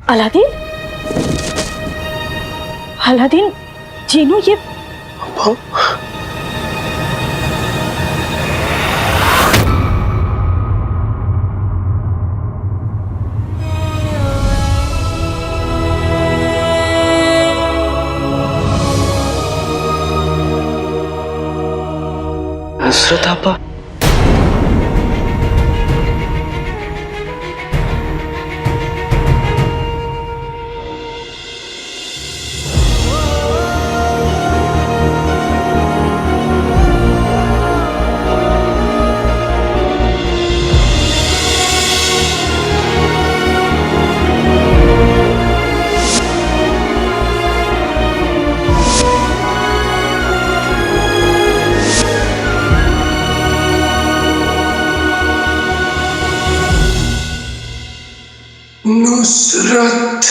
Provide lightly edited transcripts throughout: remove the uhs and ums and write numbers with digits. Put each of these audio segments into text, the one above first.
Aladdin, Aladdin, Jinu ये नुसरत आपा, नुसरत।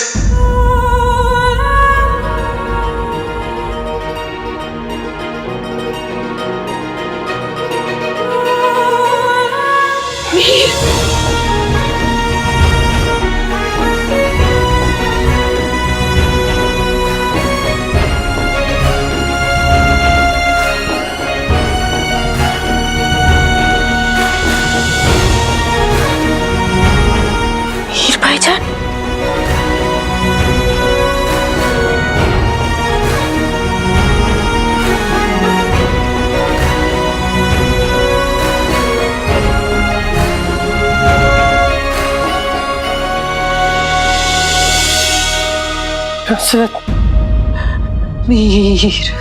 मीर भाईजान, नुसरत, मीर।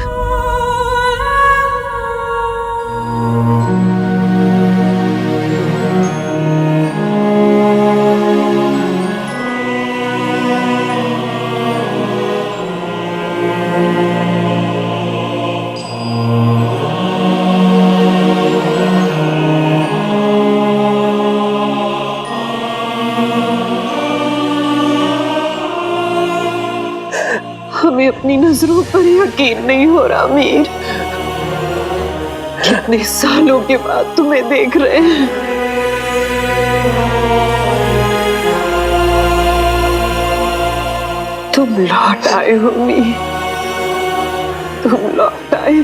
हमें अपनी नजरों पर यकीन नहीं हो रहा मीर। कितने सालों के बाद तुम्हें देख रहे हैं। तुम लौट आए हो मीर, तुम लौट आए।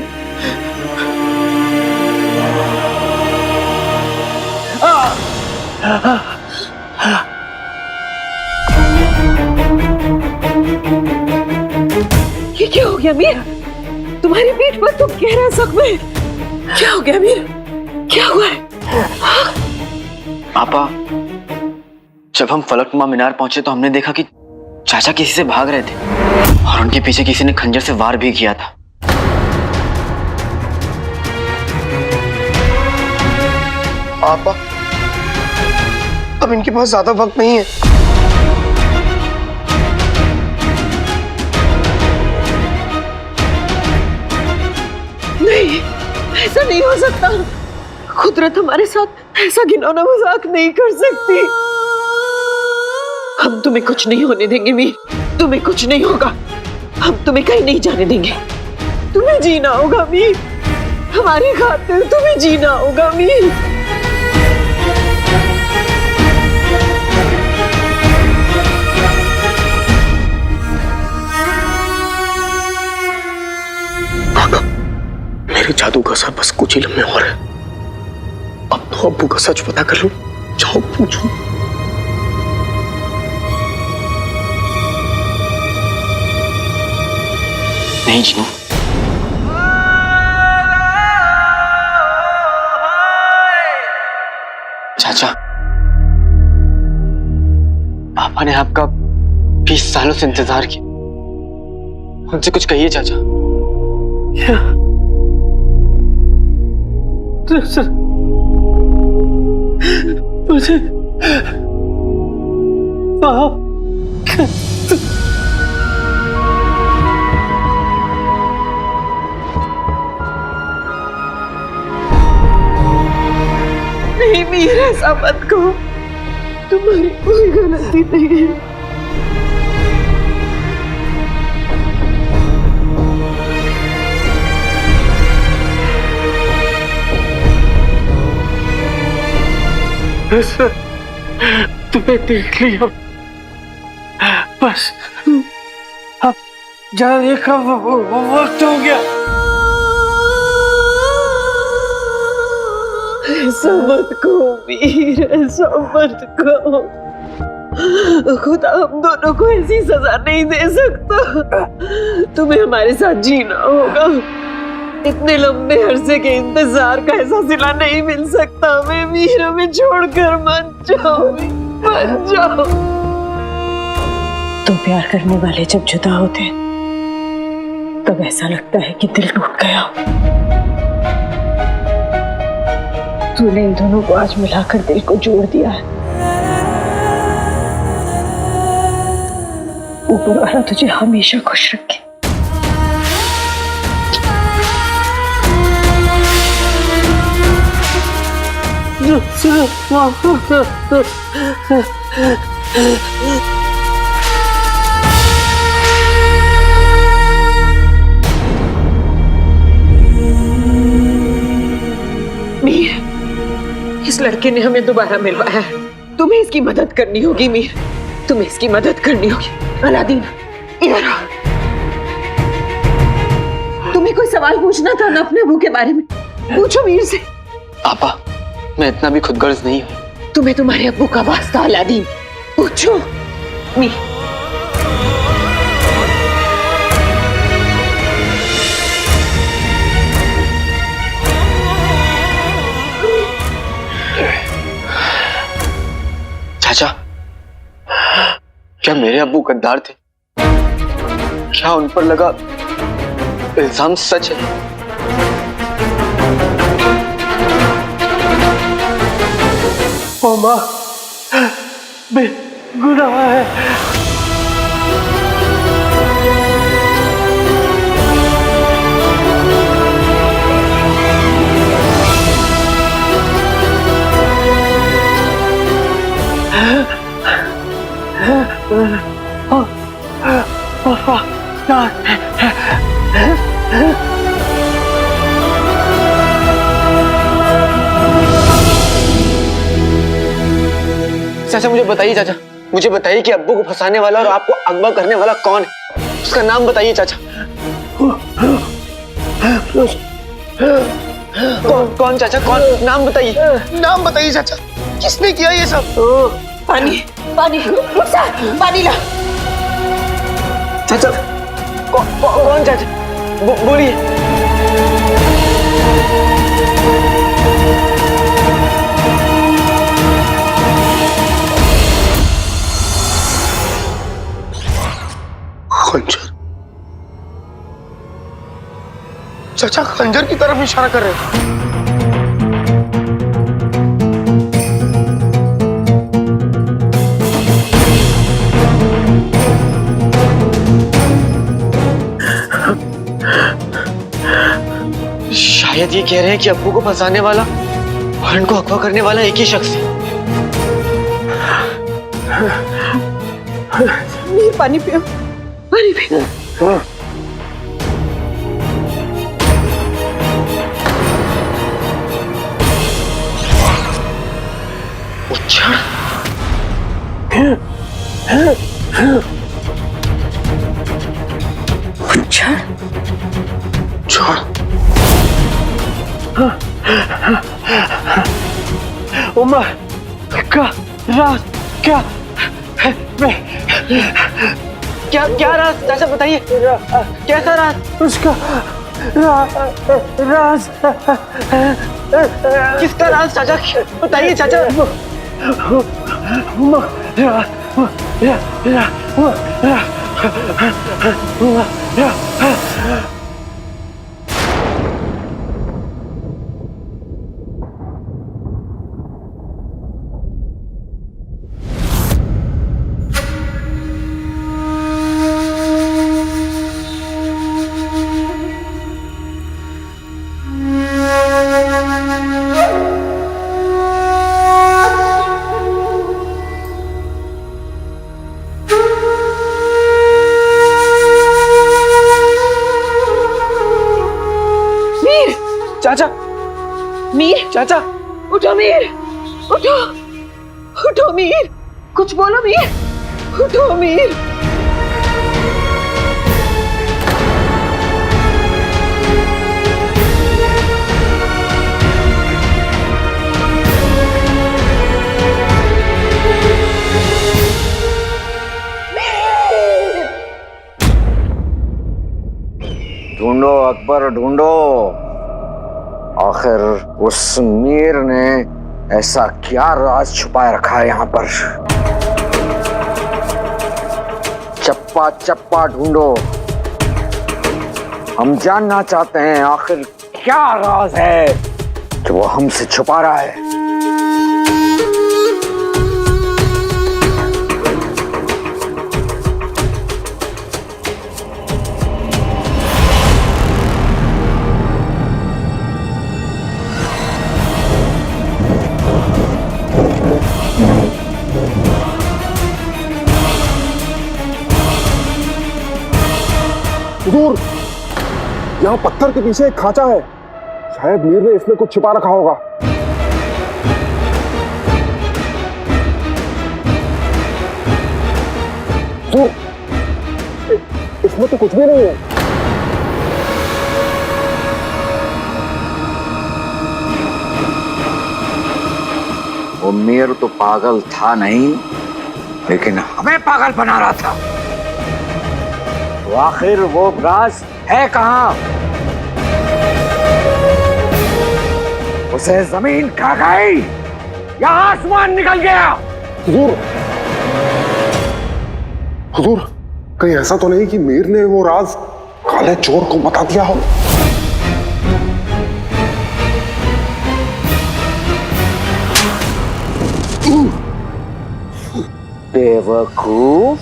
ये क्या हो गया मीर? तुम्हारी पीठ पर तुम गहरा जख्म है। क्या हो गया मीर? क्या हुआ है? आपा, जब हम फलकनुमा मीनार पहुंचे तो हमने देखा कि चाचा किसी से भाग रहे थे और उनके पीछे किसी ने खंजर से वार भी किया था। आपा, अब इनके पास ज्यादा वक्त नहीं है। नहीं, ऐसा नहीं हो सकता। कुदरत हमारे साथ ऐसा घिनौना मजाक नहीं कर सकती। हम तुम्हें कुछ नहीं होने देंगे मीर, तुम्हें कुछ नहीं होगा। हम तुम्हें कहीं नहीं जाने देंगे। तुम्हें जीना होगा मीर, हमारी खातिर तुम्हें जीना होगा मीर। मेरे जादू का असर बस कुछ ही लम्हे और है। अब तो अब्बू का सच पता कर लूं। जाओ पूछो। नहीं जीनू, चाचा, पापा ने आपका 20 सालों से इंतजार किया। उनसे कुछ कहिए चाचा। मुझे माफ नहीं मीर, ऐसा मत कहो। तुम्हारी कोई गलती नहीं है। तुम्हें देख लिया, पर बस अब जाने का वक्त हो गया। ऐसा मत कहो मीर, ऐसा मत कहो। खुदा हम दोनों को ऐसी सजा नहीं दे सकता। तुम्हें हमारे साथ जीना होगा। इतने लंबे अरसे के इंतजार का ऐसा सिला नहीं मिल सकता हमें। मीर हमें छोड़कर मत जाओ, मत जाओ। तो प्यार करने वाले जब जुदा होते तब ऐसा लगता है कि दिल टूट गया। तूने इन दोनों को आज मिलाकर दिल को जोड़ दिया है। ऊपर वाला तुझे हमेशा खुश रखे। मीर, इस लड़के ने हमें दोबारा मिलवाया है। तुम्हें इसकी मदद करनी होगी मीर, तुम्हें इसकी मदद करनी होगी। अलादीन, इधर आओ। तुम्हें कोई सवाल पूछना था ना अपने अबू के बारे में? पूछो मीर से। आपा, मैं इतना भी खुदगर्ज नहीं हूँ। तुम्हें तुम्हारे अब्बू का वास्ता अलादीन, पूछो। मीर, चाचा, क्या मेरे अब्बू गद्दार थे? क्या उन पर लगा इल्जाम सच है? ओ माँ, बेगुनाह है। चाचा मुझे बताइए, चाचा मुझे बताइए कि अब्बू को फंसाने वाला और आपको अगवा करने वाला कौन है? उसका नाम बताइए चाचा। कौन चाचा, कौन? नाम बताइए, नाम बताइए चाचा। किसने किया ये सब? पानी, पानी, पानी ला। चाचा, कौन चाचा? बोलिए। खंजर। चाचा खंजर की तरफ इशारा कर रहे हैं। शायद ये कह रहे हैं कि अब्बू को फंसाने वाला और इनको अगवा करने वाला एक ही शख्स है। मीर, पानी पियो, पानी पियो। उच्छाड़। उच्छाड़। छोड़। उमर का राज क्या है? क्या राज? चाचा बताइए, कैसा राज? उसका राज। किसका राज चाचा? बताइए चाचा। चाचा, मीर, चाचा, उठो मीर, उठो, उठो मीर, कुछ बोलो मीर, उठो मीर। अकबर ढूंढो। आखिर उस मीर ने ऐसा क्या राज छुपाए रखा है यहाँ पर। चप्पा चप्पा ढूंढो। हम जानना चाहते हैं आखिर क्या राज है जो वो हमसे छुपा रहा है। दूर, यहाँ पत्थर के पीछे एक खांचा है। शायद मीर ने इसमें कुछ छिपा रखा होगा। तो इसमें तो कुछ भी नहीं है। वो मीर तो पागल था नहीं, लेकिन हमें पागल बना रहा था। तो आखिर वो राज है कहां? उसे जमीन खा गई या आसमान निकल गया? हुजूर, हुजूर, कहीं ऐसा तो नहीं कि मीर ने वो राज काले चोर को बता दिया हो? बेवकूफ,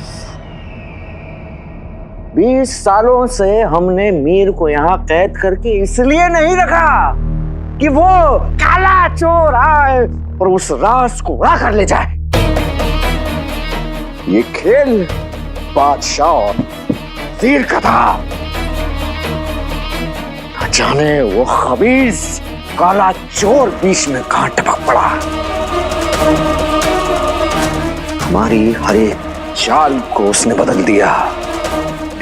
20 सालों से हमने मीर को यहाँ कैद करके इसलिए नहीं रखा कि वो काला चोर आए और उस राज को उड़ा कर ले जाए। ये खेल बादशाह और वजीर का था। न जाने वो खबीस काला चोर बीच में कहां टपक पड़ा। हमारी हर एक चाल को उसने बदल दिया,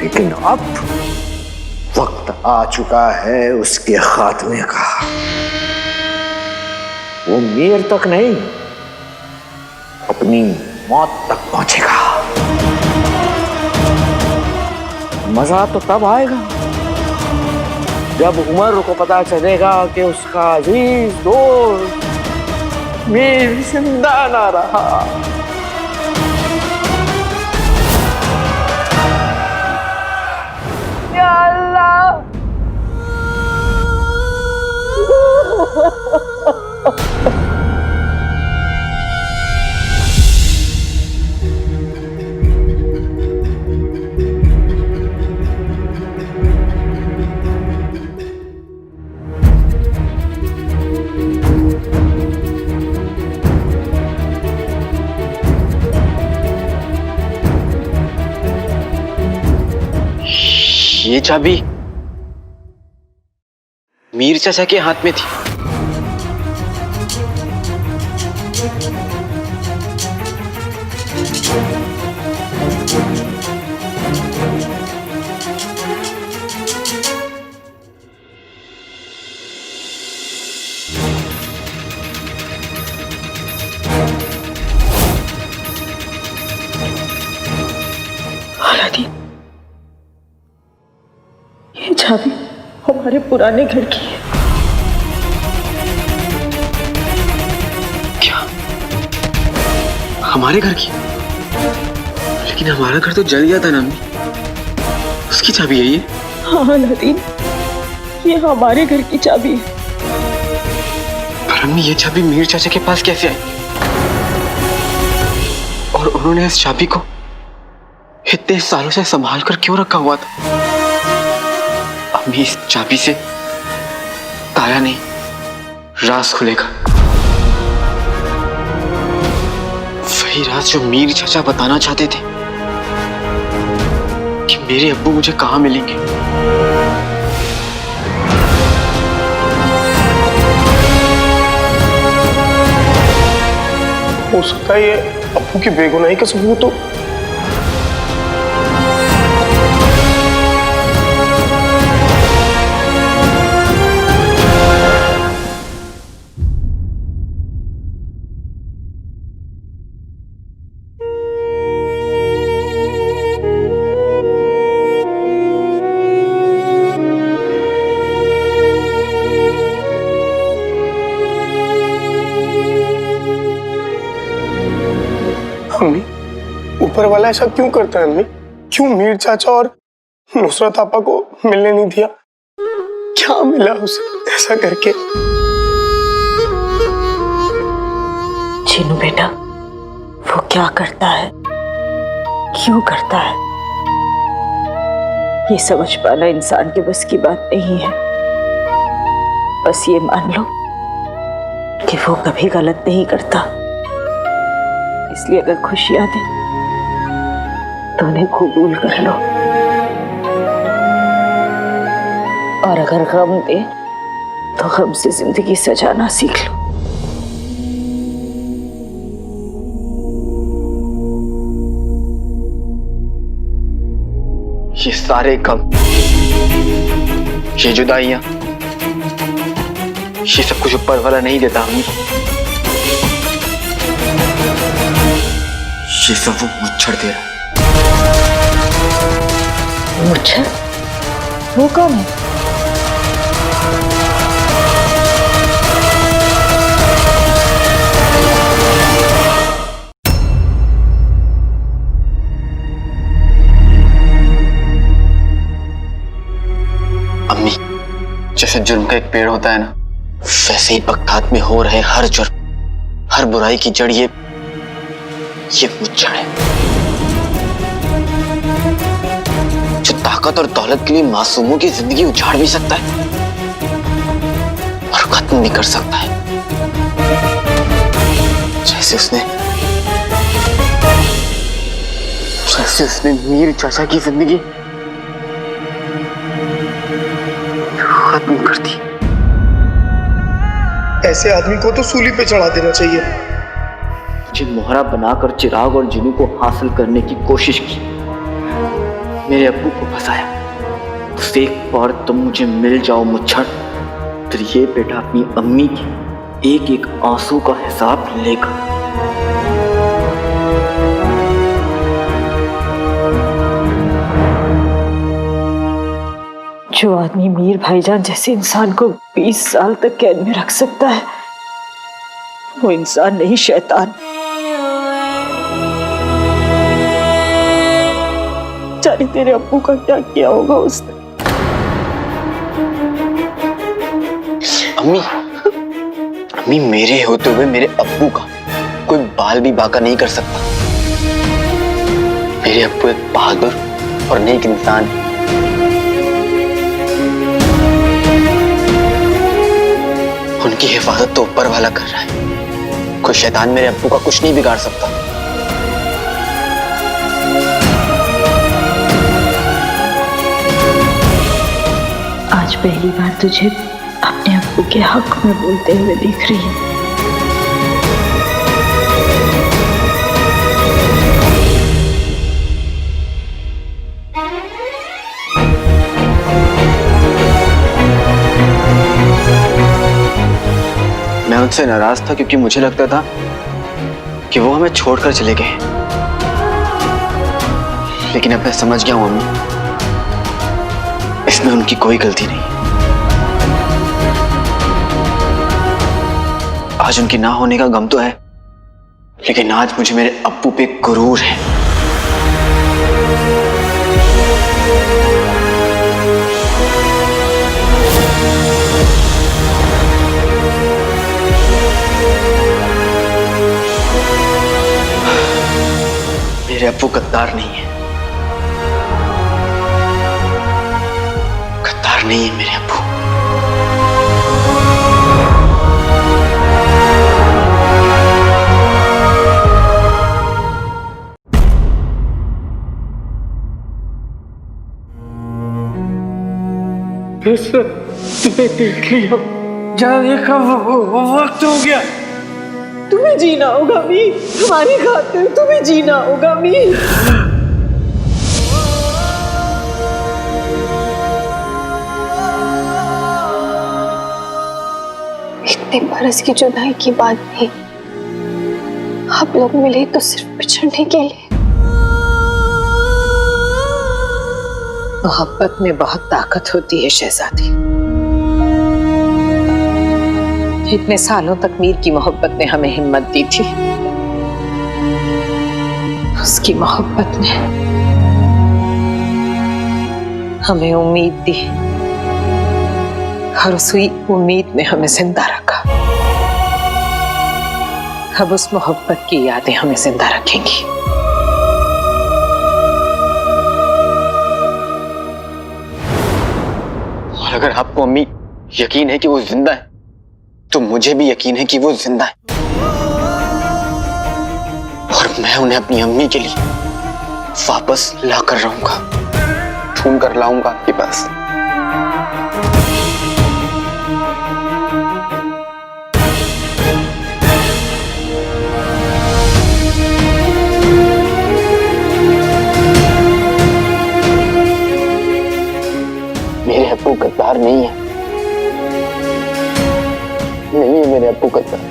लेकिन अब वक्त आ चुका है उसके खात्मे का। वो मीर तक नहीं, अपनी मौत तक पहुंचेगा। मजा तो तब आएगा जब उमर को पता चलेगा कि उसका अजीज दोस्त मीर जिंदा ना रहा। या अल्लाह, ये चाबी मीर चाचा के हाथ में थी। अलादीन, ये चाबी हमारे पुराने घर की है। क्या हमारे घर की? लेकिन हमारा घर तो जल गया था ना अम्मी। उसकी चाबी है ये? हाँ अलादीन, ये हमारे घर की चाबी है। पर अम्मी, ये चाबी मीर चाचा के पास कैसे आई? और उन्होंने इस चाबी को इतने सालों से संभाल कर क्यों रखा हुआ था? अम्मी, इस चाबी से ताया नहीं, राज खुलेगा। वही राज जो मीर चाचा बताना चाहते थे कि मेरे अब्बू मुझे कहां मिलेंगे। हो सकता है ये अप्पू की बेगुनाही का सबूत हो। अम्मी, ऊपर वाला ऐसा क्यों करता है अम्मी? क्यों मीर चाचा और नुसरत आपा को मिलने नहीं दिया? क्या मिला उसे ऐसा करके? चीनू बेटा, वो क्या करता है, क्यों करता है, ये समझ पाना इंसान के बस की बात नहीं है। बस ये मान लो कि वो कभी गलत नहीं करता। इसलिए अगर खुशियां दे तो उन्हें कबूल कर लो, और अगर गम दे तो गम से जिंदगी सजाना सीख लो। ये सारे गम, ये जुदाइयां, ये सब कुछ ऊपर वाला नहीं देता अम्मी। ये सब वो मुच्छर दे रहा है। मुच्छर? वो कौन है? अम्मी, जैसे जुर्म का एक पेड़ होता है ना, वैसे ही बगदाद में हो रहे हर जुर्म, हर बुराई की जड़ ये मुच्छर है, जो ताकत और दौलत के लिए मासूमों की जिंदगी उजाड़ भी सकता है और खत्म भी कर सकता है। जैसे उसने मीर चाचा की जिंदगी खत्म कर दी। ऐसे आदमी को तो सूली पे चढ़ा देना चाहिए। मुझे मोहरा बनाकर चिराग और जिनू को हासिल करने की कोशिश की, मेरे अब्बू को फंसाया। बस एक बार तुम मुझे मिल जाओ मुच्छर, फिर ये बेटा अपनी अम्मी के एक एक आंसू का हिसाब लेगा। जो आदमी मीर भाईजान जैसे इंसान को 20 साल तक कैद में रख सकता है, वो इंसान नहीं शैतान। जाने तेरे अब्बू का क्या किया होगा उसने। अम्मी, मेरे होते हुए मेरे अब्बू का कोई बाल भी बाका नहीं कर सकता। मेरे अब्बू एक बहादुर और नेक इंसान है। उनकी हिफाजत तो ऊपर वाला कर रहा है। कोई शैतान मेरे अब्बू का कुछ नहीं बिगाड़ सकता। आज पहली बार तुझे अपने अब्बू के हक में बोलते हुए देख रही हूँ। मैं उनसे नाराज था क्योंकि मुझे लगता था कि वो हमें छोड़कर चले गए, लेकिन अब मैं समझ गया हूं अम्मी, इसमें उनकी कोई गलती नहीं। आज उनके ना होने का गम तो है, लेकिन आज मुझे मेरे अब्बू पे गुरूर है। मेरे अब्बू गद्दार नहीं है, गद्दार नहीं है मेरे अब्बू। तुम्हें देख लिया, जाने का वक्त हो गया। तुम्हें जीना होगा मीर, हमारी खातिर तुम्हें जीना होगा मीर। इतने बरस की जुदाई की बात भी, आप लोग मिले तो सिर्फ बिछड़ने के लिए। मोहब्बत में बहुत ताकत होती है शहजादी। इतने सालों तक मीर की मोहब्बत ने हमें हिम्मत दी थी, उसकी मोहब्बत ने हमें उम्मीद दी और उसी उम्मीद में हमें जिंदा रखा। अब उस मोहब्बत की यादें हमें जिंदा रखेंगी। और अगर आपको अम्मी यकीन है कि वो जिंदा है, तो मुझे भी यकीन है कि वो जिंदा है। और मैं उन्हें अपनी अम्मी के लिए वापस ला कर रहूंगा, ढूंढ कर लाऊंगा आपके पास। मेरे अप्पू गद्दार नहीं है, नहीं है मेरे अप्पू गद्दार।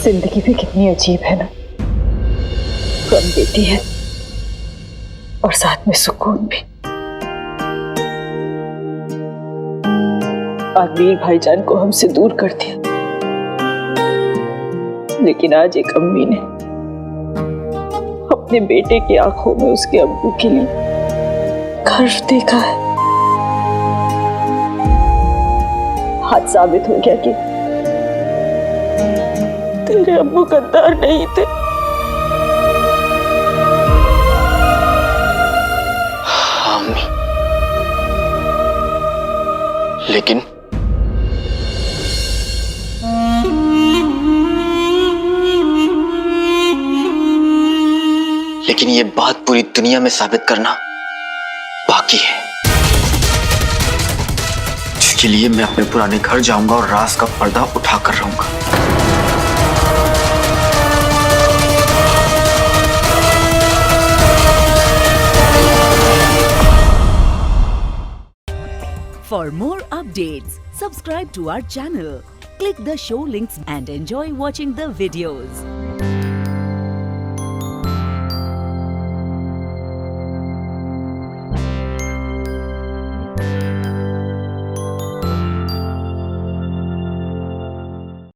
जिंदगी भी कितनी अजीब है ना, गम देती है और साथ में सुकून भी। आदमीर भाईजान को हमसे दूर कर दिया, लेकिन आज एक अम्मी ने अपने बेटे की आंखों में उसके अब्बू के लिए गर्व देखा है। आज साबित हो गया कि तेरे अब्बू गद्दार नहीं थे। हाँ अम्मी, लेकिन ये बात पूरी दुनिया में साबित करना बाकी है, जिसके लिए मैं अपने पुराने घर जाऊंगा और राज का पर्दा उठाकर रहूंगा। For more updates, subscribe to our channel, click the show links and enjoy watching the videos.